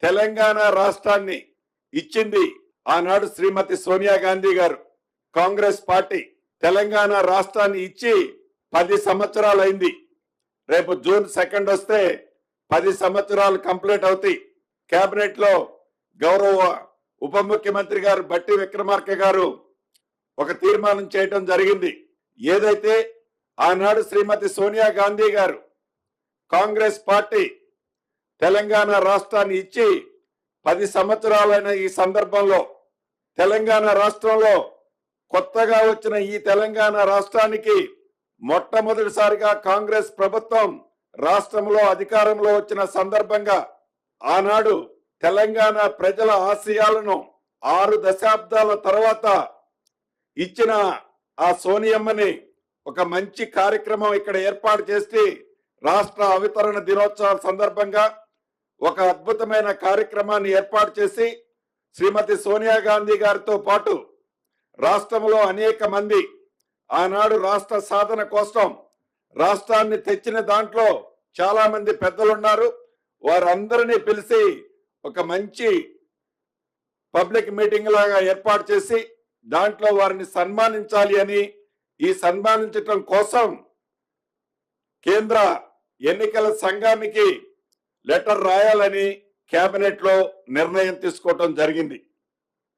తెలంగాణ రాష్ట్రాన్ని ఇచ్చింది ఆనాడు శ్రీమతి సోనియా గాంధీ గారు. కాంగ్రెస్ పార్టీ తెలంగాణ రాష్ట్రాన్ని ఇచ్చి 10 సంవత్సరాలైంది. రేపు జూన్ 2 వస్తే 10 సంవత్సరాలు కంప్లీట్ అవుతాయి. కేబినెట్ లో గౌరవ ఉప ముఖ్యమంత్రి గారు బట్టి విక్రమార్క గారు ఒక తీర్మానం చేయటం జరిగింది. ఏదైతే ఆనాడు శ్రీమతి సోనియా గాంధీ గారు కాంగ్రెస్ పార్టీ తెలంగాణ రాష్ట్రాన్ని ఇచ్చి 10 సంవత్సరాలైన ఈ సందర్భంలో తెలంగాణ రాష్ట్రంలో కొత్తగా వచ్చిన ఈ తెలంగాణ రాష్ట్రానికి మొట్టమొదటిసారిగా కాంగ్రెస్ ప్రభుత్వం రాష్ట్రంలో అధికారంలో వచ్చిన సందర్భంగా ఆనాడు తెలంగాణ ప్రజల ఆశయాలను 6 దశాబ్దాల తర్వాత ఇచ్చిన ఆ సోనియమ్మని ఒక మంచి కార్యక్రమం ఇక్కడ ఏర్పాటు చేసి రాష్ట్ర అవతరణ దినోత్సవం సందర్భంగా ఒక అద్భుతమైన కార్యక్రమాన్ని ఏర్పాటు చేసి శ్రీమతి సోనియా గాంధీ గారితో పాటు రాష్ట్రంలో అనేక మంది ఆనాడు రాష్ట్ర సాధన కోసం రాష్ట్రాన్ని తెచ్చిన దాంట్లో చాలా మంది పెద్దలున్నారు. వారందరినీ పిలిచి ఒక మంచి పబ్లిక్ మీటింగ్ లాగా ఏర్పాటు చేసి దాంట్లో వారిని సన్మానించాలి అని, ఈ సన్మానించటం కోసం కేంద్ర ఎన్నికల సంఘానికి లెటర్ రాయాలని కేబినెట్ లో నిర్ణయం తీసుకోవటం జరిగింది.